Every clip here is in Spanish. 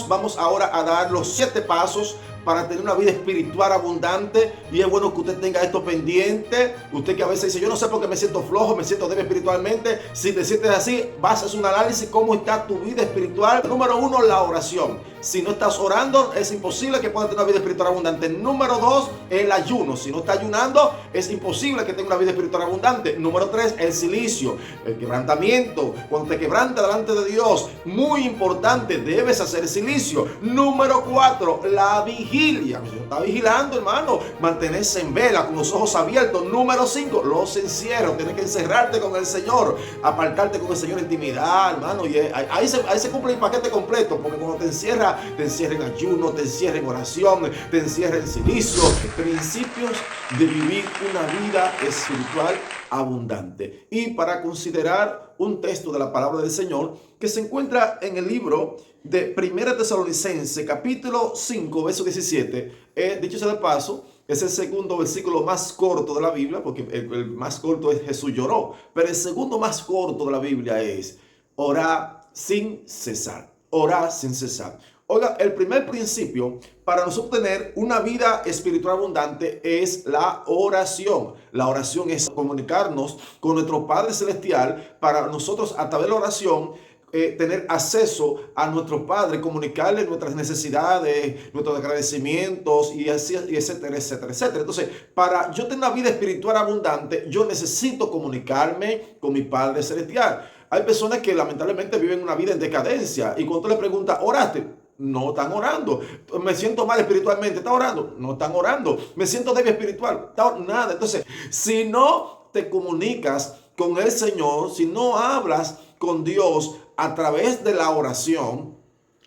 vamos ahora a dar los 7 pasos para tener una vida espiritual abundante. Y es bueno que usted tenga esto pendiente. Usted que a veces dice, yo no sé por qué me siento flojo, me siento débil espiritualmente. Si te sientes así, vas a hacer un análisis cómo está tu vida espiritual. Número 1, la oración. Si no estás orando, es imposible que puedas tener una vida espiritual abundante. Número 2, el ayuno. Si no estás ayunando, es imposible que tenga una vida espiritual abundante. Número 3, el silicio, el quebrantamiento. Cuando te quebrantas delante de Dios, muy importante, debes hacer el silicio. Número 4, la vigilia. Está vigilando, hermano. Mantenerse en vela, con los ojos abiertos. Número 5, los encierros. Tienes que encerrarte con el Señor, apartarte con el Señor en intimidad, hermano. Y ahí se cumple el paquete completo, porque cuando te encierra en ayuno, te encierra en oración, te encierra en silicio. Principios de vivir una vida espiritual abundante. Y para considerar un texto de la palabra del Señor que se encuentra en el libro de 1 Tesalonicenses, capítulo 5, verso 17. Dicho sea de paso, es el segundo versículo más corto de la Biblia, porque el más corto es Jesús lloró, pero el segundo más corto de la Biblia es orar sin cesar. Orar sin cesar. Oiga, el primer principio para nosotros tener una vida espiritual abundante es la oración. La oración es comunicarnos con nuestro Padre Celestial para nosotros a través de la oración tener acceso a nuestro Padre, comunicarle nuestras necesidades, nuestros agradecimientos y así, etcétera, etcétera, etcétera. Entonces, para yo tener una vida espiritual abundante, yo necesito comunicarme con mi Padre Celestial. Hay personas que lamentablemente viven una vida en decadencia y cuando tú le preguntas, ¿oraste? No están orando. Me siento mal espiritualmente. ¿Está orando? No están orando. Me siento débil espiritual. Nada. Entonces, si no te comunicas con el Señor, si no hablas con Dios a través de la oración,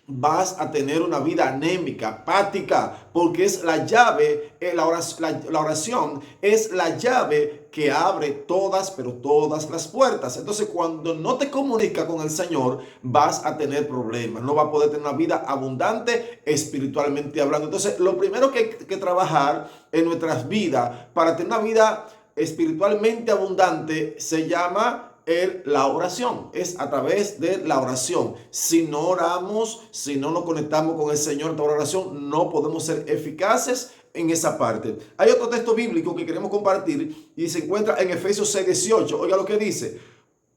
vas a tener una vida anémica, apática, porque es la llave, la oración es la llave que abre todas, pero todas las puertas. Entonces, cuando no te comunicas con el Señor, vas a tener problemas, no vas a poder tener una vida abundante espiritualmente hablando. Entonces, lo primero que hay que trabajar en nuestras vidas para tener una vida espiritualmente abundante se llama la oración. Es a través de la oración. Si no oramos, si no nos conectamos con el Señor en toda oración, no podemos ser eficaces en esa parte. Hay otro texto bíblico que queremos compartir y se encuentra en Efesios 6:18. Oiga lo que dice: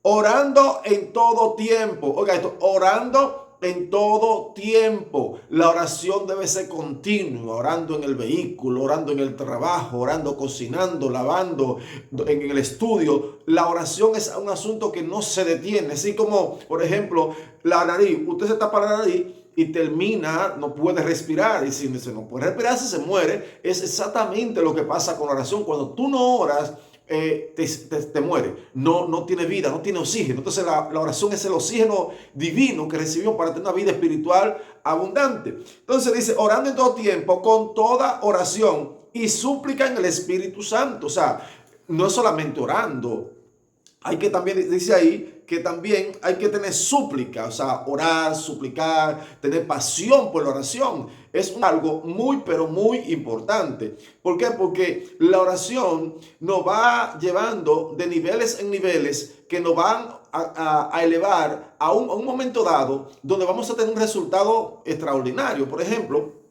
orando en todo tiempo. Oiga esto, orando en todo tiempo. La oración debe ser continua, orando en el vehículo, orando en el trabajo, orando cocinando, lavando, en el estudio. La oración es un asunto que no se detiene. Así como, por ejemplo, la nariz. Usted se tapa la nariz y termina, no puede respirar. Y si no puede respirar, se muere. Es exactamente lo que pasa con la oración. Cuando tú no oras, te muere, no tiene vida, no tiene oxígeno. Entonces la oración es el oxígeno divino que recibimos para tener una vida espiritual abundante. Entonces dice, orando en todo tiempo, con toda oración y súplica en el Espíritu Santo. O sea, no es solamente orando, hay que también, dice ahí, que también hay que tener súplica, o sea, orar, suplicar, tener pasión por la oración. Es algo muy, pero muy importante. ¿Por qué? Porque la oración nos va llevando de niveles en niveles que nos van a elevar a un momento dado donde vamos a tener un resultado extraordinario. Por ejemplo,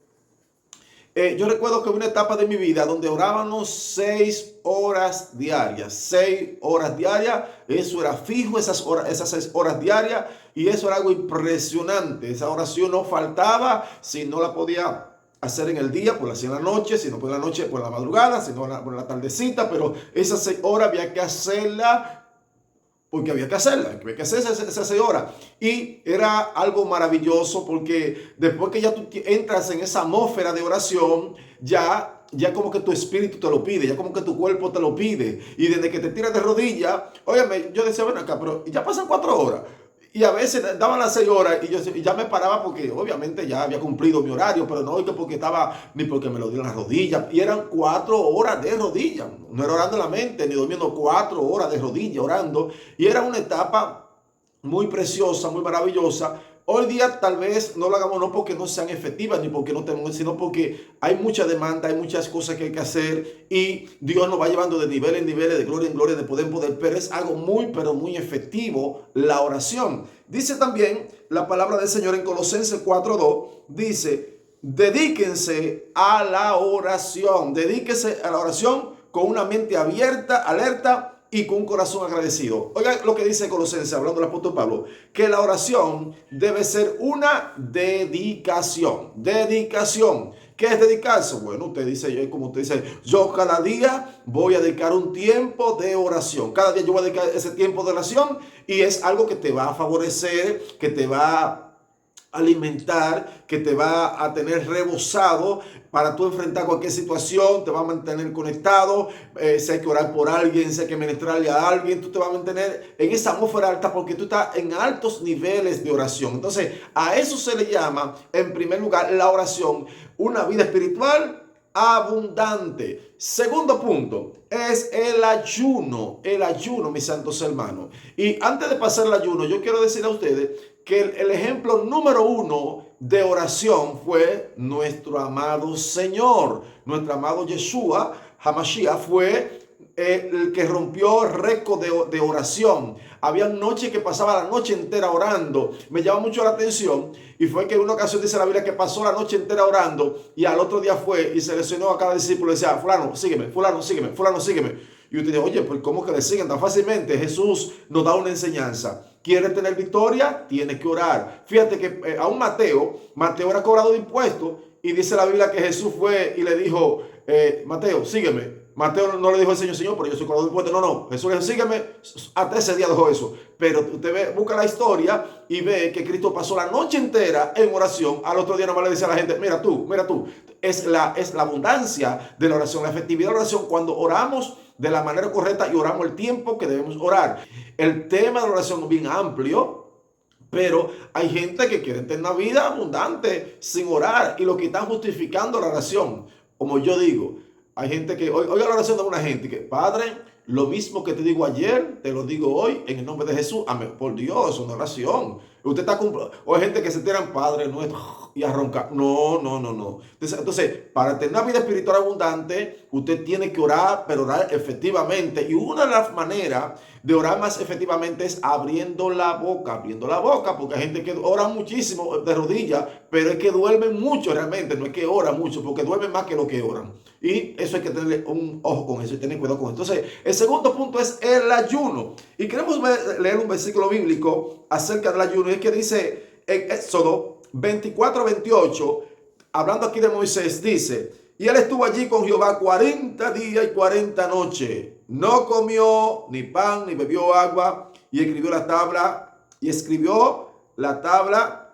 yo recuerdo que hubo una etapa de mi vida donde orábamos 6 horas diarias. 6 horas diarias, eso era fijo, esas 6 horas diarias, y eso era algo impresionante. Esa oración no faltaba, si no la podía hacer en el día, pues la hacía en la noche, si no por la noche, por la madrugada, si no por la tardecita, pero esas 6 horas había que hacerla. Porque había que hacerla, había que hacer esas 6 horas. Y era algo maravilloso porque después que ya tú entras en esa atmósfera de oración, ya como que tu espíritu te lo pide, ya como que tu cuerpo te lo pide. Y desde que te tiras de rodillas, óyeme, yo decía, bueno, acá, pero ya pasan 4 horas. Y a veces daban las 6 horas y yo ya me paraba porque obviamente ya había cumplido mi horario, pero no porque estaba, ni porque me lo dieron las rodillas. Y eran 4 horas de rodillas. No era orando en la mente, ni durmiendo, 4 horas de rodillas orando. Y era una etapa muy preciosa, muy maravillosa, Hoy día tal vez no lo hagamos no porque no sean efectivas ni porque no tenemos, sino porque hay mucha demanda, hay muchas cosas que hay que hacer y Dios nos va llevando de nivel en nivel, de gloria en gloria, de poder en poder, pero es algo muy, pero muy efectivo la oración. Dice también la palabra del Señor en Colosenses 4:2, dice, dedíquense a la oración, dedíquense a la oración con una mente abierta, alerta y con un corazón agradecido. Oiga lo que dice Colosenses, hablando del apóstol Pablo, que la oración debe ser una dedicación. Dedicación. ¿Qué es dedicarse? Bueno, usted dice, como usted dice, yo cada día voy a dedicar un tiempo de oración. Cada día yo voy a dedicar ese tiempo de oración y es algo que te va a favorecer, que te va a alimentar, que te va a tener rebosado para tú enfrentar cualquier situación, te va a mantener conectado, si hay que orar por alguien, si hay que ministrarle a alguien, tú te vas a mantener en esa atmósfera alta porque tú estás en altos niveles de oración. Entonces, a eso se le llama, en primer lugar, la oración, una vida espiritual abundante. Segundo punto es el ayuno, mis santos hermanos. Y antes de pasar al ayuno, yo quiero decir a ustedes que el ejemplo número uno de oración fue nuestro amado Señor. Nuestro amado Yeshua HaMashiach fue el que rompió el récord de oración. Había noches que pasaba la noche entera orando. Me llama mucho la atención y fue que en una ocasión dice la Biblia que pasó la noche entera orando y al otro día fue y seleccionó a cada discípulo y decía, fulano, sígueme, fulano, sígueme, fulano, sígueme. Y usted dice, oye, pues ¿cómo que le siguen tan fácilmente? Jesús nos da una enseñanza. ¿Quieres tener victoria? Tienes que orar. Fíjate que a un Mateo era cobrado de impuestos y dice la Biblia que Jesús fue y le dijo, Mateo, sígueme. Mateo no le dijo al Señor, pero yo soy cobrado de impuestos. No. Jesús le dijo, sígueme. Hasta ese día dejó eso. Pero usted ve, busca la historia y ve que Cristo pasó la noche entera en oración. Al otro día nomás le dice a la gente, mira tú. Es la abundancia de la oración, la efectividad de la oración cuando oramos de la manera correcta y oramos el tiempo que debemos orar. El tema de la oración es bien amplio, pero hay gente que quiere tener una vida abundante sin orar y lo que están justificando la oración. Como yo digo, hay gente que, oiga la oración de una gente que, Padre, lo mismo que te digo ayer, te lo digo hoy, en el nombre de Jesús. Amén. Por Dios, es una oración. Usted está o hay gente que se tiran Padre nuestro y arronca. No. Entonces, para tener una vida espiritual abundante, usted tiene que orar, pero orar efectivamente. Y una de las maneras de orar más efectivamente es abriendo la boca, porque hay gente que ora muchísimo de rodillas, pero es que duermen mucho realmente, no es que ora mucho, porque duermen más que lo que oran. Y eso hay que tener un ojo con eso y tener cuidado con eso. Entonces, el segundo punto es el ayuno. Y queremos leer un versículo bíblico acerca del ayuno. Y es que dice en Éxodo 24:28, hablando aquí de Moisés, dice, y él estuvo allí con Jehová 40 días y 40 noches. No comió ni pan ni bebió agua. Y escribió la tabla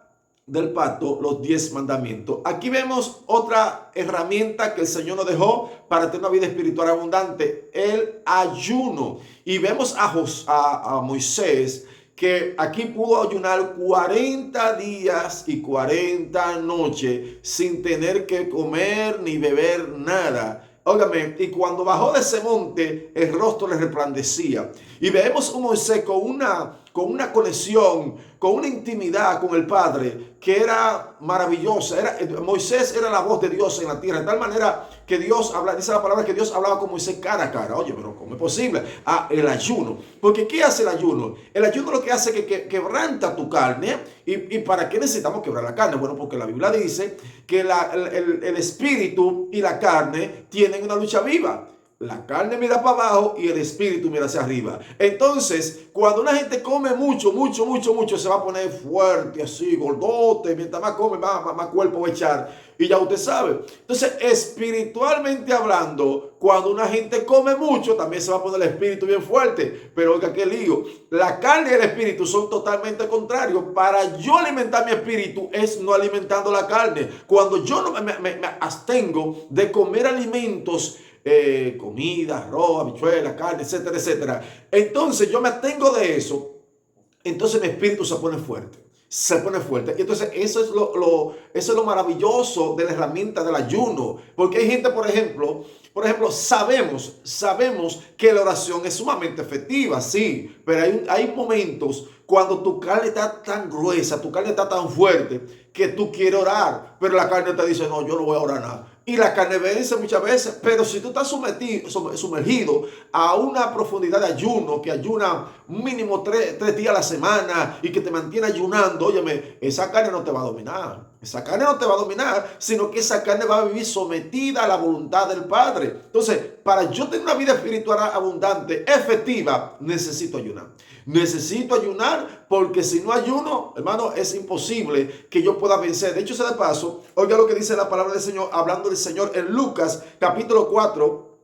del pacto, los 10 mandamientos. Aquí vemos otra herramienta que el Señor nos dejó para tener una vida espiritual abundante, el ayuno. Y vemos a Moisés que aquí pudo ayunar 40 días y 40 noches sin tener que comer ni beber nada. Óigame, y cuando bajó de ese monte, el rostro le resplandecía. Y vemos un Moisés con una conexión, con una intimidad con el Padre que era maravillosa. Moisés era la voz de Dios en la tierra, de tal manera que Dios habla, dice la palabra que Dios hablaba con Moisés cara a cara. Oye, pero ¿cómo es posible? El ayuno. Porque ¿qué hace el ayuno? El ayuno lo que hace es que quebranta tu carne. ¿Y para qué necesitamos quebrar la carne? Bueno, porque la Biblia dice que el espíritu y la carne tienen una lucha viva. La carne mira para abajo y el espíritu mira hacia arriba. Entonces, cuando una gente come mucho, se va a poner fuerte, así, gordote. Mientras más come, más cuerpo va a echar. Y ya usted sabe. Entonces, espiritualmente hablando, cuando una gente come mucho, también se va a poner el espíritu bien fuerte. Pero oiga, qué lío. La carne y el espíritu son totalmente contrarios. Para yo alimentar mi espíritu es no alimentando la carne. Cuando yo no me abstengo de comer alimentos, comida, arroz, habichuelas, carne, etcétera, etcétera. Entonces yo me atengo de eso. Entonces mi espíritu se pone fuerte. Y entonces eso es lo maravilloso de la herramienta del ayuno. Porque hay gente, por ejemplo, Por ejemplo, sabemos que la oración es sumamente efectiva, sí, pero hay momentos cuando tu carne está tan gruesa, tu carne está tan fuerte, que tú quieres orar, pero la carne te dice, no, yo no voy a orar nada. Y la carne vence muchas veces, pero si tú estás sumergido a una profundidad de ayuno, que ayuna mínimo tres días a la semana y que te mantiene ayunando, óyeme, esa carne no te va a dominar. Esa carne no te va a dominar, sino que esa carne va a vivir sometida a la voluntad del Padre. Entonces, para yo tener una vida espiritual abundante, efectiva, necesito ayunar. Necesito ayunar porque si no ayuno, hermano, es imposible que yo pueda vencer. De hecho, sea de paso, oiga lo que dice la palabra del Señor, hablando del Señor en Lucas capítulo 4,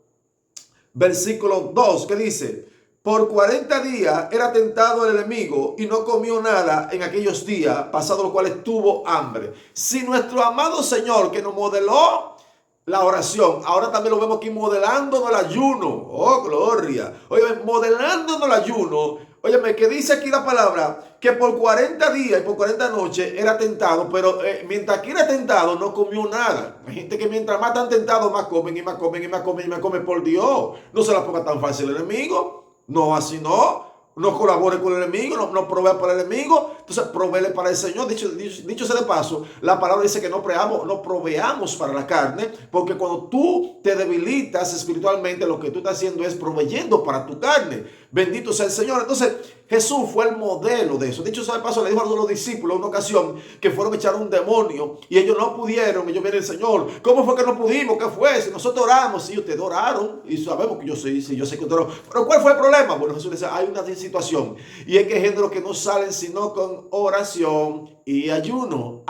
versículo 2, que dice: por 40 días era tentado el enemigo y no comió nada en aquellos días, pasados los cuales tuvo hambre. Si nuestro amado Señor, que nos modeló la oración, ahora también lo vemos aquí modelándonos el ayuno. Oh, gloria. Oye, modelándonos el ayuno. Óyeme, que dice aquí la palabra que por 40 días y por 40 noches era tentado, pero mientras que era tentado no comió nada. Hay gente que mientras más están tentados, más comen y más comen y más comen y más comen. Por Dios, no se la ponga tan fácil el enemigo. No, así no. No colabore con el enemigo, no provea para el enemigo. Entonces, proveele para el Señor. Dicho sea de paso, la palabra dice que no proveamos para la carne, porque cuando tú te debilitas espiritualmente, lo que tú estás haciendo es proveyendo para tu carne. Bendito sea el Señor. Entonces, Jesús fue el modelo de eso. Dicho sea de paso, le dijo a los discípulos en una ocasión que fueron a echar un demonio y ellos no pudieron. Ellos vienen el Señor. ¿Cómo fue que no pudimos? ¿Qué fue? Si nosotros oramos, sí, ustedes oraron y sabemos que yo sé que ustedes oraron. Pero ¿cuál fue el problema? Bueno, Jesús dice, hay una situación y es que hay géneros que no salen sino con oración y ayuno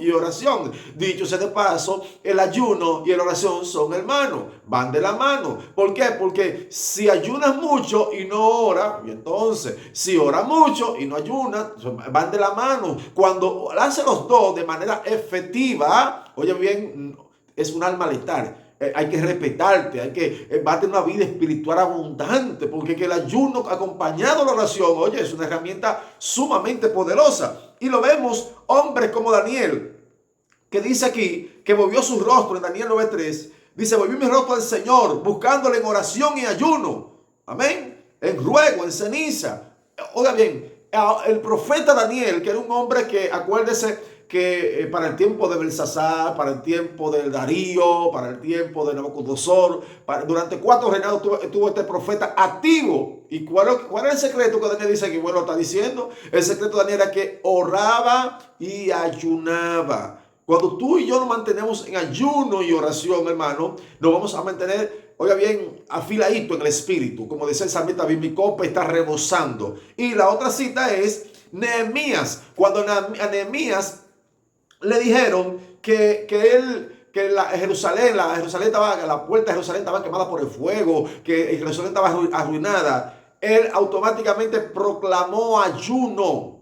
y oración. Dicho sea de paso, el ayuno y la oración son hermanos, van de la mano. ¿Por qué? Porque si ayunas mucho y no oras, y entonces si oras mucho y no ayunas, van de la mano. Cuando hacen los dos de manera efectiva, oye bien, es un alma letal. Hay que respetarte, va a tener una vida espiritual abundante, porque que el ayuno acompañado de la oración, oye, es una herramienta sumamente poderosa. Y lo vemos, hombres como Daniel, que dice aquí, que volvió su rostro en Daniel 9:3, dice, volví mi rostro al Señor, buscándole en oración y ayuno, amén, en ruego, en ceniza. Oiga bien, el profeta Daniel, que era un hombre que, acuérdese, que para el tiempo de Belsasar, para el tiempo de Darío, para el tiempo de Nabucodonosor, durante 4 reinados tuvo este profeta activo. ¿Y cuál es el secreto que Daniel dice aquí? Bueno, está diciendo, el secreto de Daniel era que oraba y ayunaba. Cuando tú y yo nos mantenemos en ayuno y oración, hermano, nos vamos a mantener, oiga bien, afiladito en el espíritu. Como dice el salmista, mi copa está rebosando. Y la otra cita es Nehemías. Cuando a Nehemías le dijeron que Jerusalén estaba, la puerta de Jerusalén estaba quemada por el fuego, que Jerusalén estaba arruinada, él automáticamente proclamó ayuno.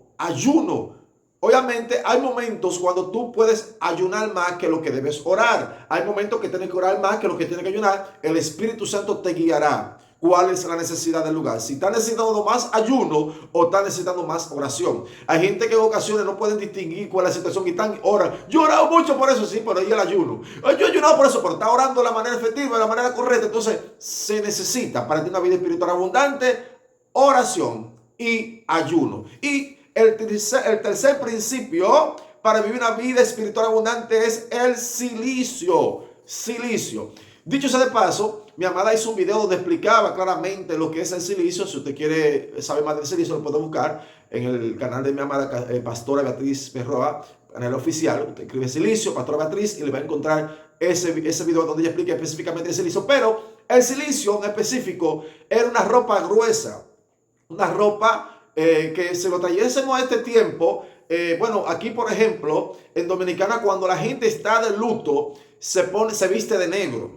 Obviamente hay momentos cuando tú puedes ayunar más que lo que debes orar. Hay momentos que tienes que orar más que lo que tienes que ayunar. El Espíritu Santo te guiará. ¿Cuál es la necesidad del lugar? Si está necesitando más ayuno o está necesitando más oración. Hay gente que en ocasiones no pueden distinguir cuál es la situación y están orando. Yo he orado mucho por eso, sí, pero ahí el ayuno. Yo he ayunado por eso, pero está orando de la manera efectiva, de la manera correcta. Entonces, se necesita para tener una vida espiritual abundante, oración y ayuno. Y el tercer principio para vivir una vida espiritual abundante es el silicio. Dicho sea de paso, mi amada hizo un video donde explicaba claramente lo que es el silicio. Si usted quiere saber más del silicio, lo puede buscar en el canal de mi amada pastora Beatriz Berroa, canal oficial. Usted escribe silicio, pastora Beatriz, y le va a encontrar ese video donde ella explica específicamente el silicio. Pero el silicio en específico era una ropa gruesa, una ropa que se lo trayésemos a este tiempo. Bueno, aquí por ejemplo, en Dominicana, cuando la gente está de luto, se viste de negro,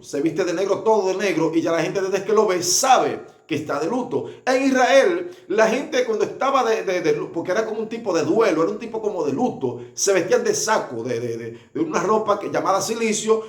todo de negro, y ya la gente desde que lo ve sabe que está de luto. En Israel, la gente cuando estaba porque era como un tipo de duelo, era un tipo como de luto, se vestían de saco, de una ropa llamada silicio.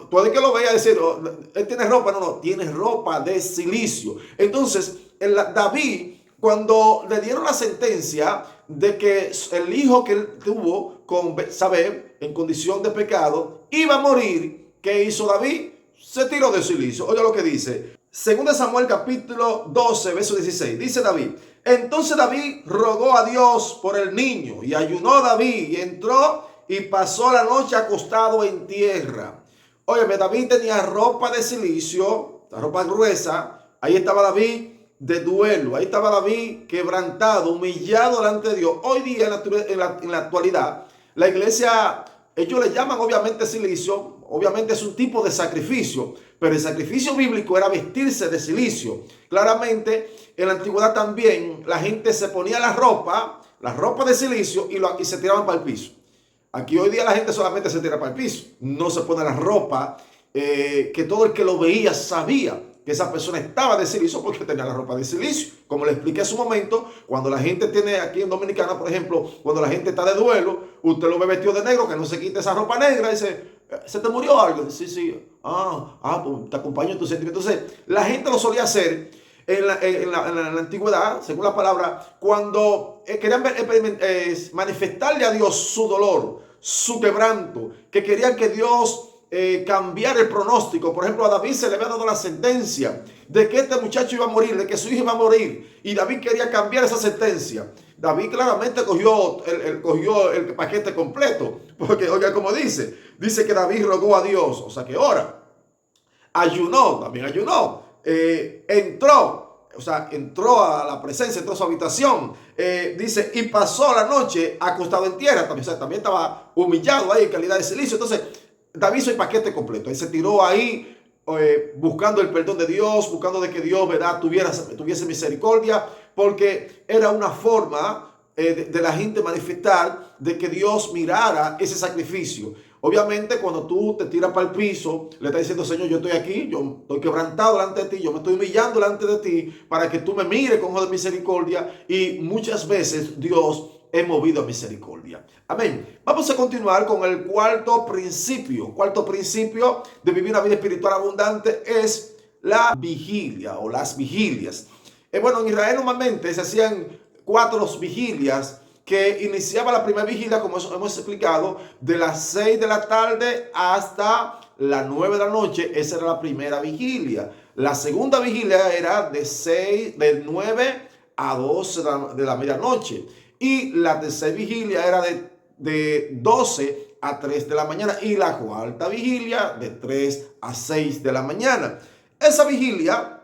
Puede que lo vea decir, oh, él tiene ropa, no, tiene ropa de silicio. Entonces, David, cuando le dieron la sentencia de que el hijo que él tuvo con Betsabé en condición de pecado iba a morir, ¿qué hizo David? se tiró de silicio. Oiga lo que dice. Segunda Samuel capítulo 12, verso 16. Dice David: entonces David rogó a Dios por el niño, y ayunó David, y entró y pasó la noche acostado en tierra. Óyeme, David tenía ropa de silicio, la ropa gruesa. Ahí estaba David de duelo. Ahí estaba David quebrantado, humillado delante de Dios. Hoy día, en la actualidad, la iglesia, ellos le llaman obviamente silicio. Obviamente es un tipo de sacrificio, pero el sacrificio bíblico era vestirse de silicio. Claramente, en la antigüedad también la gente se ponía la ropa de silicio y se tiraban para el piso. Aquí hoy día la gente solamente se tira para el piso. No se pone la ropa que todo el que lo veía sabía que esa persona estaba de silicio porque tenía la ropa de silicio. Como le expliqué hace un momento, cuando la gente tiene aquí en Dominicana, por ejemplo, cuando la gente está de duelo, usted lo ve vestido de negro, que no se quite esa ropa negra y dice: ¿se te murió algo? Sí, sí. Pues te acompaño en tu sentimiento. Entonces, la gente lo solía hacer en la antigüedad, según la palabra, cuando querían manifestarle a Dios su dolor, su quebranto, que querían que Dios cambiar el pronóstico. Por ejemplo, a David se le había dado la sentencia de que este muchacho iba a morir, de que su hijo iba a morir, y David quería cambiar esa sentencia. David claramente cogió el paquete completo, porque oiga como dice que David rogó a Dios, o sea que ora, ayunó, también ayunó, entró a la presencia, entró a su habitación, dice, y pasó la noche acostado en tierra, también estaba humillado ahí en calidad de silicio. Entonces David hizo el paquete completo. Él se tiró ahí buscando el perdón de Dios, buscando de que Dios, ¿verdad?, tuviese misericordia, porque era una forma de la gente manifestar de que Dios mirara ese sacrificio. Obviamente, cuando tú te tiras para el piso, le estás diciendo: Señor, yo estoy aquí, yo estoy quebrantado delante de ti, yo me estoy humillando delante de ti para que tú me mires con ojo de misericordia. Y muchas veces Dios es movido a misericordia. Amén. Vamos a continuar con el cuarto principio. Cuarto principio de vivir una vida espiritual abundante es la vigilia o las vigilias. Bueno, en Israel normalmente se hacían 4 vigilias, que iniciaba la primera vigilia, como hemos explicado, de las 6 de la tarde hasta las 9 de la noche. Esa era la primera vigilia. La segunda vigilia era de 9 a 12 de la medianoche. Y la tercera vigilia era de 12 a 3 de la mañana. Y la cuarta vigilia de 3 a 6 de la mañana. Esa vigilia,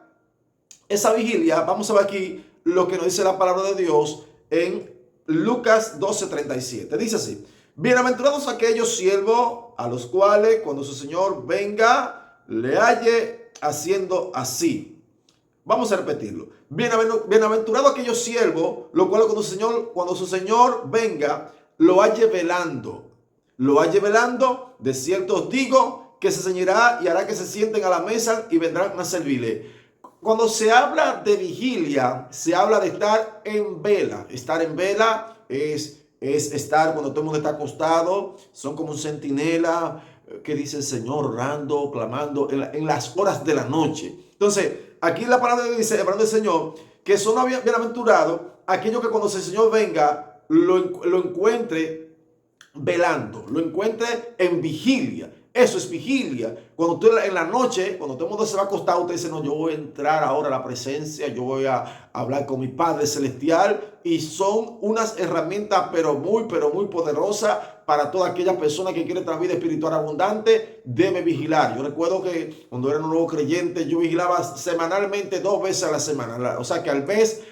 vamos a ver aquí lo que nos dice la palabra de Dios en Lucas 12:37. Dice así: bienaventurados aquellos siervos a los cuales cuando su Señor venga le halle haciendo así. Vamos a repetirlo. Bienaventurado aquellos siervos, los cuales cuando su Señor venga, lo halle velando. Lo halle velando, de cierto os digo, que se ceñirá y hará que se sienten a la mesa y vendrán a servirle. Cuando se habla de vigilia, se habla de estar en vela. Estar en vela es estar cuando todo el mundo está acostado. Son como un centinela que dice el Señor, orando, clamando en las horas de la noche. Entonces, aquí la palabra dice, hablando del Señor, que son bienaventurados aquellos que cuando el Señor venga lo encuentre velando, lo encuentre en vigilia. Eso es vigilia. Cuando tú en la noche, cuando todo el mundo se va a acostar, usted dice: no, yo voy a entrar ahora a la presencia, yo voy a hablar con mi Padre Celestial. Y son unas herramientas pero muy poderosas para toda aquella persona que quiere tener vida espiritual abundante. Debe vigilar. Yo recuerdo que cuando era un nuevo creyente, yo vigilaba semanalmente 2 veces a la semana. O sea que al mes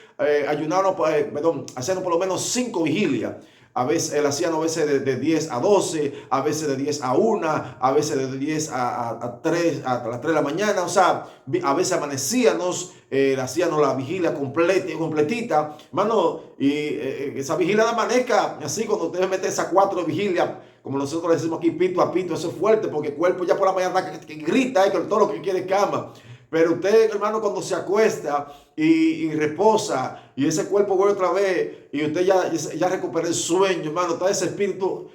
hacían por lo menos 5 vigilias. A veces él hacía de 10 a 12, a veces de 10 a 1, a veces de 10 a 3, a las 3 de la mañana. O sea, a veces amanecíamos, hacíamos la vigilia completita, hermano, y esa vigilia de amanezca, así cuando usted mete esas 4 vigilias, como nosotros decimos aquí, pito a pito, eso es fuerte, porque el cuerpo ya por la mañana que grita, con todo lo que quiere cama. Pero usted, hermano, cuando se acuesta y reposa y ese cuerpo vuelve otra vez y usted ya recupera el sueño, hermano, todo ese espíritu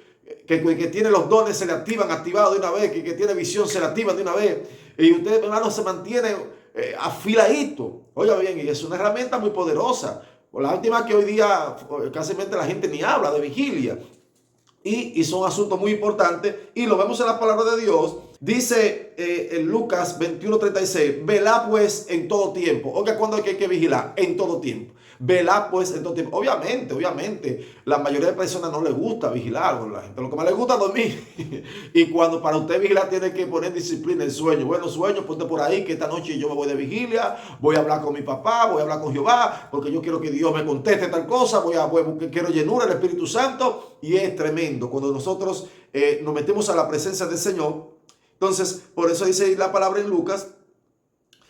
que tiene los dones se le activados de una vez, que tiene visión se le activan de una vez. Y usted, hermano, se mantiene afiladito. Oiga bien, y es una herramienta muy poderosa. Por la última que hoy día casi la gente ni habla de vigilia. Y son asuntos muy importantes y lo vemos en la palabra de Dios Dice en Lucas 21:36, velá pues en todo tiempo. Oiga, ¿cuándo hay que vigilar? En todo tiempo. Velá pues en todo tiempo. Obviamente, la mayoría de personas no les gusta vigilar. Bueno, la gente lo que más les gusta es dormir. Y cuando para usted vigilar tiene que poner disciplina en sueño. Bueno, sueño, ponte por ahí que esta noche yo me voy de vigilia, voy a hablar con mi papá, voy a hablar con Jehová, porque yo quiero que Dios me conteste tal cosa, quiero llenura del Espíritu Santo. Y es tremendo cuando nosotros nos metemos a la presencia del Señor. Entonces, por eso dice la palabra en Lucas,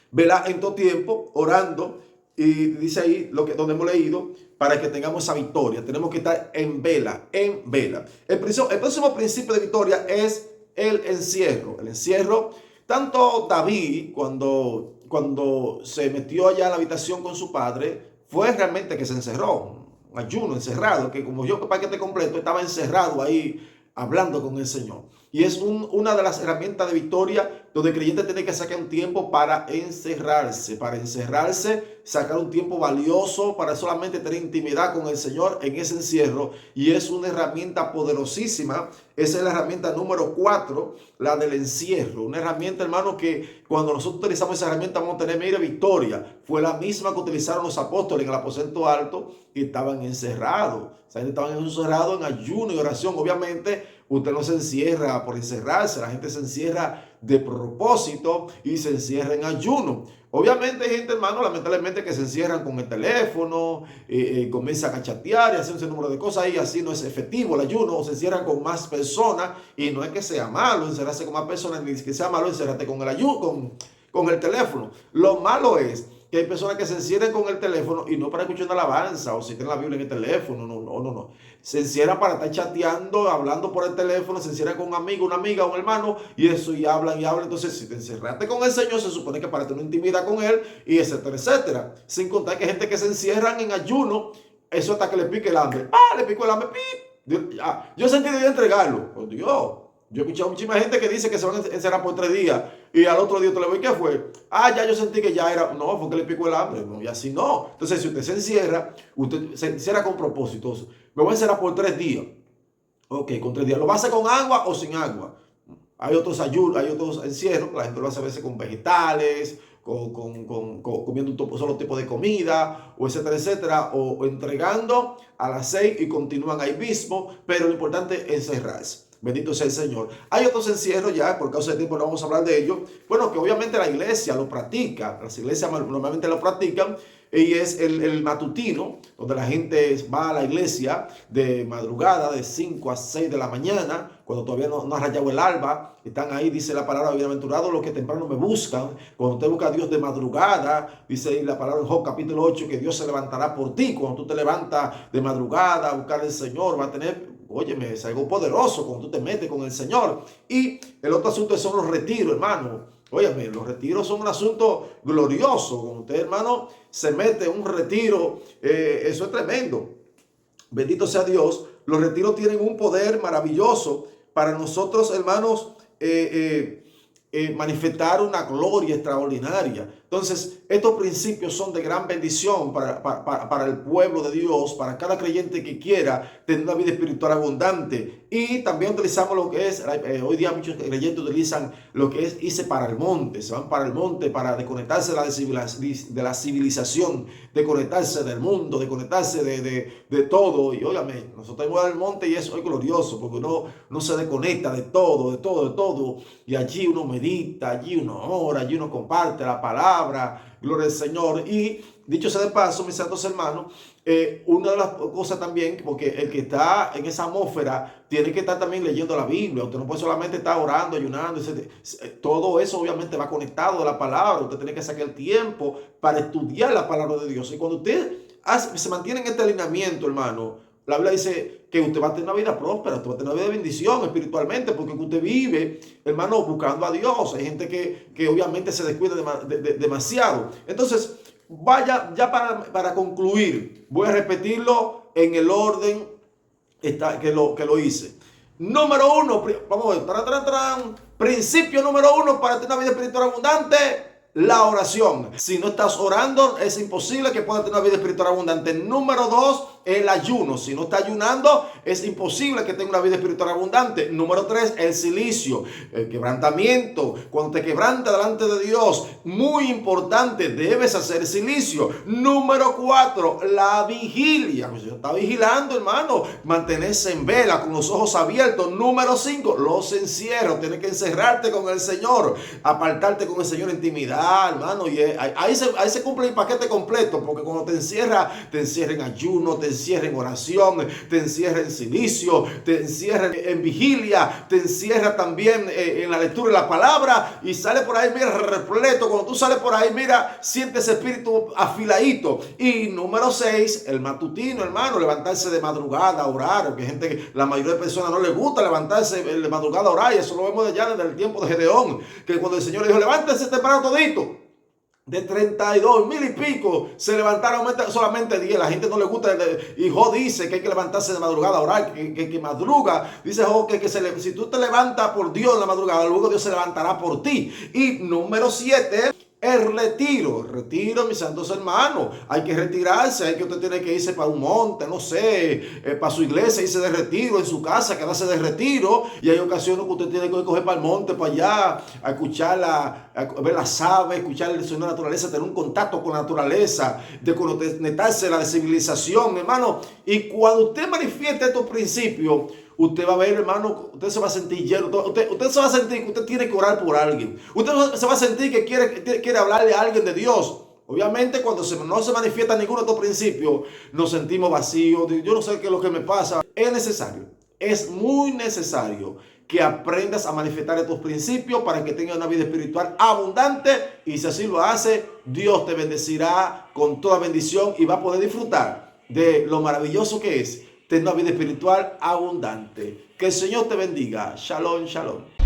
velá en todo tiempo, orando, y dice ahí donde hemos leído, para que tengamos esa victoria. Tenemos que estar en vela, en vela. El próximo principio de victoria es el encierro. El encierro, tanto David, cuando se metió allá en la habitación con su padre, fue realmente que se encerró, ayuno, encerrado, que como yo, paquete completo, estaba encerrado ahí, hablando con el Señor. Y es una de las herramientas de victoria donde el creyente tiene que sacar un tiempo para encerrarse, sacar un tiempo valioso para solamente tener intimidad con el Señor en ese encierro. Y es una herramienta poderosísima. Esa es la herramienta número 4, la del encierro. Una herramienta, hermano, que cuando nosotros utilizamos esa herramienta vamos a tener, mire, victoria. Fue la misma que utilizaron los apóstoles en el aposento alto y estaban encerrados. O sea, estaban encerrados en ayuno y oración. Obviamente, usted no se encierra por encerrarse, la gente se encierra de propósito y se encierra en ayuno. Obviamente hay gente, hermano, lamentablemente que se encierran con el teléfono, comienzan a chatear y hacen ese número de cosas y así no es efectivo el ayuno, o se encierran con más personas y no es que sea malo encerrarse con más personas, ni que sea malo encerrarte con el ayuno, con el teléfono. Lo malo es que hay personas que se encierran con el teléfono y no para escuchar una alabanza o si tienen la Biblia en el teléfono, no. Se encierran para estar chateando, hablando por el teléfono, se encierran con un amigo, una amiga, un hermano y eso y hablan. Entonces, si te encerraste con el Señor, se supone que para tener intimidad con Él y etcétera, etcétera. Sin contar que hay gente que se encierran en ayuno, eso hasta que le pique el hambre. Le picó el hambre, ¡pip! Yo sentí de entregarlo. Por Dios. Yo he escuchado muchísima gente que dice que se van a encerrar por 3 días y al otro día te le voy, ¿qué fue? Ya yo sentí que ya era, no, fue que le picó el hambre, no, y así no. Entonces, si usted se encierra con propósitos. Me voy a encerrar por 3 días. Ok, con 3 días. ¿Lo va a hacer con agua o sin agua? Hay otros ayunos, hay otros encierros, la gente lo hace a veces con vegetales, comiendo un solo tipo de comida, o etcétera, etcétera, o entregando a las 6 y continúan ahí mismo, pero lo importante es encerrarse. Bendito sea el Señor. Hay otros encierros ya, por causa de tiempo no vamos a hablar de ello. Bueno, que obviamente la iglesia lo practica, las iglesias normalmente lo practican, y es el matutino, donde la gente va a la iglesia de madrugada, de 5 a 6 de la mañana, cuando todavía no ha rayado el alba. Están ahí, dice la palabra, bienaventurados los que temprano me buscan. Cuando usted busca a Dios de madrugada, dice ahí la palabra en Job capítulo 8, que Dios se levantará por ti. Cuando tú te levantas de madrugada a buscar al Señor, va a tener, óyeme, es algo poderoso cuando tú te metes con el Señor. Y el otro asunto son los retiros, hermano. Óyeme, los retiros son un asunto glorioso. Cuando usted, hermano, se mete en un retiro, eso es tremendo. Bendito sea Dios. Los retiros tienen un poder maravilloso para nosotros, hermanos, manifestar una gloria extraordinaria. Entonces, estos principios son de gran bendición para el pueblo de Dios, para cada creyente que quiera tener una vida espiritual abundante. Y también utilizamos lo que es, hoy día muchos creyentes utilizan lo que es irse para el monte, se van para el monte para desconectarse de la civilización, desconectarse del mundo, desconectarse de todo. Y óigame, nosotros vamos al monte y eso es glorioso, porque uno se desconecta de todo. Y allí uno medita, allí uno ora, allí uno comparte la palabra. Gloria al Señor. Y dicho sea de paso, mis santos hermanos, una de las cosas también, porque el que está en esa atmósfera tiene que estar también leyendo la Biblia. Usted no puede solamente estar orando, ayunando, todo eso obviamente va conectado a la palabra. Usted tiene que sacar el tiempo para estudiar la palabra de Dios. Y cuando usted se mantiene en este alineamiento, hermano, la Biblia dice que usted va a tener una vida próspera, usted va a tener una vida de bendición espiritualmente, porque usted vive, hermano, buscando a Dios. Hay gente que obviamente se descuida demasiado. Entonces, vaya, ya para concluir, voy a repetirlo en el orden que lo hice. Número 1, vamos a ver, principio número 1 para tener una vida espiritual abundante: la oración. Si no estás orando, es imposible que puedas tener una vida espiritual abundante. Número 2, el ayuno. Si no estás ayunando, es imposible que tenga una vida espiritual abundante. Número 3, el silicio, el quebrantamiento. Cuando te quebrantas delante de Dios, muy importante, debes hacer silicio. Número 4, la vigilia. Pues está vigilando, hermano. Mantenerse en vela, con los ojos abiertos. Número 5, los encierros. Tienes que encerrarte con el Señor, apartarte con el Señor en intimidad, hermano. Y ahí se cumple el paquete completo, porque cuando te encierra en ayuno, te encierra en oración, te encierra en silicio, te encierra en vigilia, te encierra también en la lectura de la palabra, y sale por ahí, mira, repleto. Cuando tú sales por ahí, mira, sientes ese espíritu afiladito. Y número 6, el matutino, hermano, levantarse de madrugada a orar, porque gente, la mayoría de personas no les gusta levantarse de madrugada a orar, y eso lo vemos ya desde el tiempo de Gedeón, que cuando el Señor le dijo, levántese temprano todito, de 32,000 y pico se levantaron solamente 10. La gente no le gusta. Y Job dice que hay que levantarse de madrugada a orar, que madruga. Dice Job si tú te levantas por Dios en la madrugada, luego Dios se levantará por ti. Y número 7, el retiro, mis santos hermanos. Hay que retirarse, hay que usted tiene que irse para un monte, no sé, para su iglesia, irse de retiro, en su casa, quedarse de retiro. Y hay ocasiones que usted tiene que coger para el monte, para allá, a escuchar a ver las aves, escuchar el sonido de la naturaleza, tener un contacto con la naturaleza, de conectarse a la civilización, hermano. Y cuando usted manifieste estos principios, usted va a ver, hermano, usted se va a sentir lleno. Usted se va a sentir que usted tiene que orar por alguien. Usted se va a sentir que quiere hablarle a alguien de Dios. Obviamente, cuando no se manifiesta ninguno de estos principios, nos sentimos vacíos. Yo no sé qué es lo que me pasa. Es necesario, es muy necesario que aprendas a manifestar estos principios para que tengas una vida espiritual abundante. Y si así lo hace, Dios te bendecirá con toda bendición y va a poder disfrutar de lo maravilloso que es tener una vida espiritual abundante. Que el Señor te bendiga. Shalom, shalom.